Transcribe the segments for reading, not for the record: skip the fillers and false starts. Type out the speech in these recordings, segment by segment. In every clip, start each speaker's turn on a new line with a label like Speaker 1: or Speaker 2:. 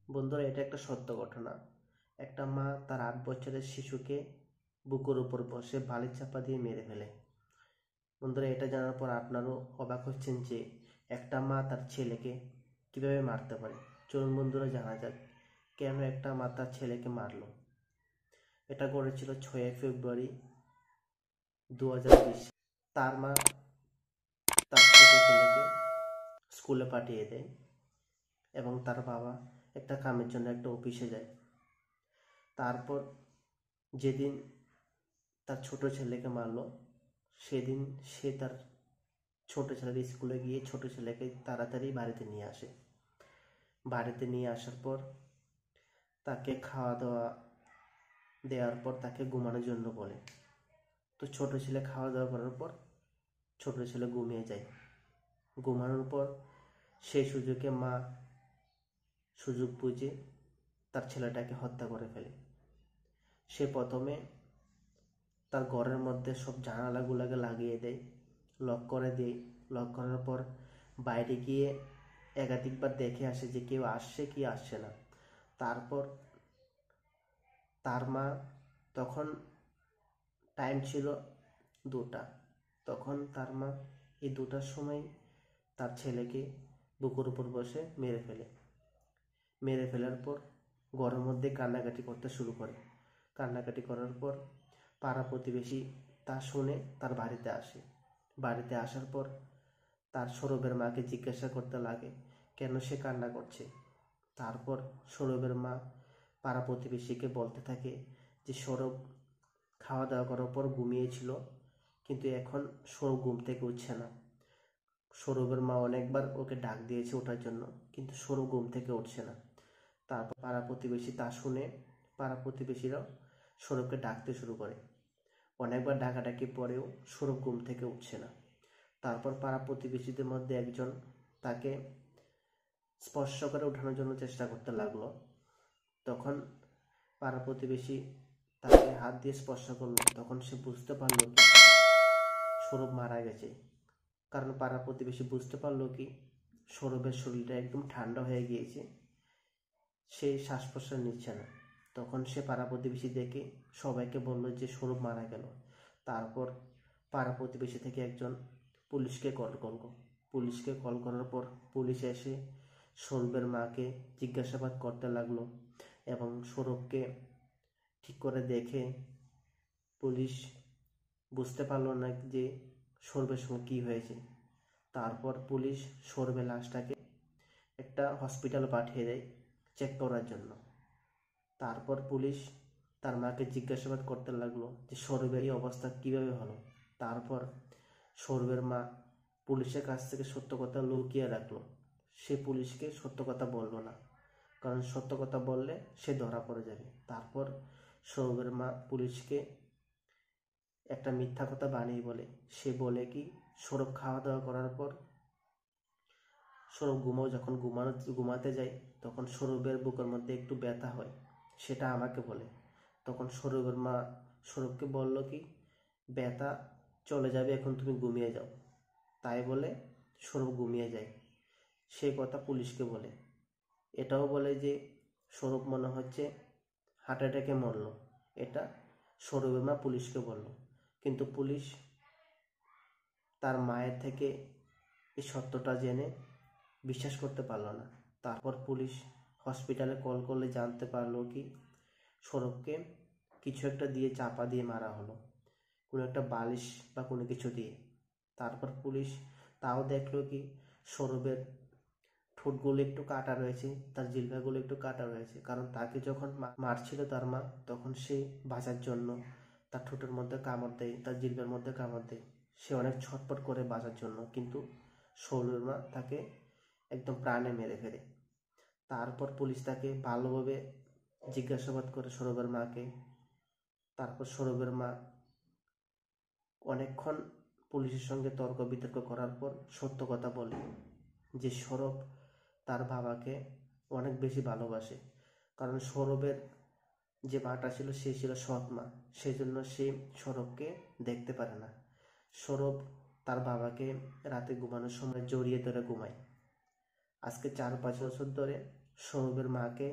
Speaker 1: বন্ধুরা, এটা একটা সত্য ঘটনা। একটা মা তার ৮ বছরের শিশুকে বুকের উপর বসে বালিশ চাপা দিয়ে মেরে ফেলে। বন্ধুরা, এটা জানার পর আপনারও অবাক হচ্ছেন যে একটা মা তার ছেলেকে কিভাবে মারতে পারে। চলুন বন্ধুরা, জানা যাক কেন একটা মা তার ছেলেকে মারলো। এটা ঘটেছিল ৬ ফেব্রুয়ারি ২০২০। তার মা তার ছোট ছেলেকে স্কুলে পাঠিয়ে দেয় এবং তার বাবা একটা কামের জন্য একটা অফিসে যায়। তারপর যেদিন তার ছোট ছেলেকে মারলো, সেদিন সে তার ছোট ছেলের স্কুলে গিয়ে ছোট ছেলেকে তাড়াতাড়ি বাড়িতে নিয়ে আসে। বাড়িতে নিয়ে আসার পর তাকে খাওয়া দাওয়া দেওয়ার পর তাকে ঘুমানোর জন্য বলে। তো ছোট ছেলে খাওয়া দাওয়া করার পর ছোট ছেলে ঘুমিয়ে যায়। ঘুমানোর পর সেই সুযোগে মা সুযোগ বুঝে তার ছেলেটাকে হত্যা করে ফেলে। সে প্রথমে তার ঘরের মধ্যে সব জানালাগুলোকে লাগিয়ে দেয়, লক করে দেয়। লক করার পর বাইরে গিয়ে একাধিকবার দেখে আসে যে কেউ আসছে কি আসছে না। তারপর তার মা, তখন টাইম ছিল 2টা, তখন তার মা এই 2টার সময় তার ছেলেকে বুকের উপর বসে মেরে ফেলে। মেরে ফেলার পর ঘরের মধ্যে কান্নাকাটি করতে শুরু করে। কান্নাকাটি করার পর পাড়া প্রতিবেশী তা শুনে তার বাড়িতে আসে। বাড়িতে আসার পর তার সৌরভের মাকে জিজ্ঞাসা করতে লাগে কেন সে কান্না করছে। তারপর সৌরভের মা পাড়া প্রতিবেশীকে বলতে থাকে যে সৌরভ খাওয়া দাওয়া করার পর ঘুমিয়েছিল, কিন্তু এখন সৌরভ ঘুম থেকে উঠছে না। সৌরভের মা অনেকবার ওকে ডাক দিয়েছে ওঠার জন্য, কিন্তু সৌরভ ঘুম থেকে উঠছে না। তারপর পাড়া প্রতিবেশী তা শুনে পাড়া প্রতিবেশীরাও সৌরভকে ডাকতে শুরু করে। অনেকবার ডাকাডাকি পরেও সৌরভ ঘুম থেকে উঠছে না। তারপর পাড়া প্রতিবেশীদের মধ্যে একজন তাকে স্পর্শ করে ওঠানোর জন্য চেষ্টা করতে লাগলো। তখন পাড়া প্রতিবেশী তাকে হাত দিয়ে স্পর্শ করলো। তখন সে বুঝতে পারলো কি সৌরভ মারা গেছে। কারণ পাড়া প্রতিবেশী বুঝতে পারলো কি সৌরভের শরীরটা একদম ঠান্ডা হয়ে গিয়েছে, সে শ্বাস প্রশ্বাস নিচ্ছে না। তখন সে পাড়া প্রতিবেশী দেখে সবাইকে বলল যে সৌরভ মারা গেল। তারপর পাড়া প্রতিবেশী থেকে একজন পুলিশকে কল করলো। পুলিশকে কল করার পর পুলিশ এসে সৌরভের মাকে জিজ্ঞাসাবাদ করতে লাগলো এবং সৌরভকে ঠিক করে দেখে পুলিশ বুঝতে পারলো না যে সৌরভের সঙ্গে কী হয়েছে। তারপর পুলিশ সৌরভের লাশটাকে একটা হসপিটালে পাঠিয়ে দেয় চেক করার জন্য। তারপর পুলিশ তার মাকে জিজ্ঞাসাবাদ করতে লাগলো যে সৌরভের এই অবস্থা কীভাবে হলো। তারপর সৌরভের মা পুলিশের কাছ থেকে সত্য কথা লুকিয়ে রাখলো। সে পুলিশকে সত্য কথা বলল না, কারণ সত্য কথা বললে সে ধরা পড়ে যাবে। তারপর সৌরভের মা পুলিশকে একটা মিথ্যা কথা বানিয়ে বলে। সে বলে কি সৌরভ খাওয়া দাওয়া করার পর সৌরভ যখন ঘুমাতে যায় তখন সৌরভের বুকের মধ্যে একটু ব্যথা হয়, সেটা আমাকে বলে। তখন সৌরভের মা সৌরভকে বলল কি ব্যথা চলে যাবে, এখন তুমি ঘুমিয়ে যাও। তাই বলে সৌরভ ঘুমিয়ে যায়। সেই কথা পুলিশকে বলে। এটাও বলে যে সৌরভ মনে হচ্ছে হার্ট অ্যাটাকে মরল। এটা সৌরভের মা পুলিশকে বলল। কিন্তু পুলিশ তার মায়ের থেকে এই সত্যটা জেনে বিশ্বাস করতে পারল না। তারপর পুলিশ হসপিটালে কল করলে জানতে পারলো কি সৌরভকে কিছু একটা দিয়ে চাপা দিয়ে মারা হলো, কোনো একটা বালিশ বা কোনো কিছু দিয়ে। তারপর পুলিশ তাও দেখলো কি সৌরভের ঠোঁটগুলো একটু কাটা রয়েছে, তার জিহ্বাগুলো একটু কাটা রয়েছে, কারণ তাকে যখন মারছিল তার মা তখন সে বাঁচার জন্য তার ঠোঁটের মধ্যে কামড় দেয়, তার জিহ্বার মধ্যে কামড় দেয়। সে অনেক ছটফট করে বাঁচার জন্য, কিন্তু সৌরভের মা তাকে একদম প্রাণে মেরে ফেলে। তারপর পুলিশ তাকে ভালোভাবে জিজ্ঞাসাবাদ করে সৌরভের মাকে। তারপর সৌরভের মা অনেকক্ষণ পুলিশের সঙ্গে তর্ক বিতর্ক করার পর সত্য কথা বলে যে সৌরভ তার বাবাকে অনেক বেশি ভালোবাসে। কারণ সৌরভের যে মাটা ছিল সে ছিল সৎ মা, সেই জন্য সে সৌরভকে দেখতে পারে না। সৌরভ তার বাবাকে রাতে ঘুমানোর সময় জড়িয়ে ধরে ঘুমায়। আজকে 4-5 বছর ধরে সৌরভের মাকে,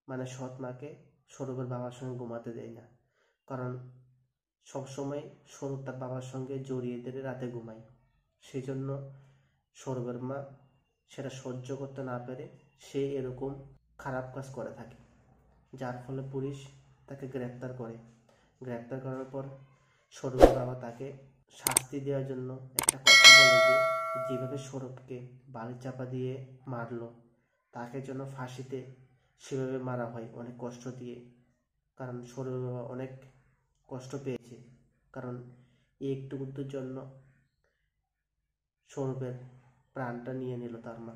Speaker 1: মানে সৎ মাকে, সৌরভের বাবার সঙ্গে ঘুমাতে দেয় না। কারণ সবসময় সৌরভ তার বাবার সঙ্গে জড়িয়ে ধরে রাতে ঘুমায়। সেই জন্য সৌরভের মা সেটা সহ্য করতে না পেরে সে এরকম খারাপ কাজ করে থাকে, যার ফলে পুলিশ তাকে গ্রেপ্তার করে। গ্রেপ্তার করার পর সৌরভের বাবা তাকে শাস্তি দেওয়ার জন্য একটা কথা বলে যে যেভাবে সৌরভকে বালি চাপা দিয়ে মারলো, তাকে যেন ফাঁসিতে সেভাবে মারা হয়, অনেক কষ্ট দিয়ে। কারণ সৌরভের বাবা অনেক কষ্ট পেয়েছে, কারণ একটুকুর জন্য সৌরভের প্রাণটা নিয়ে নিল তার মা।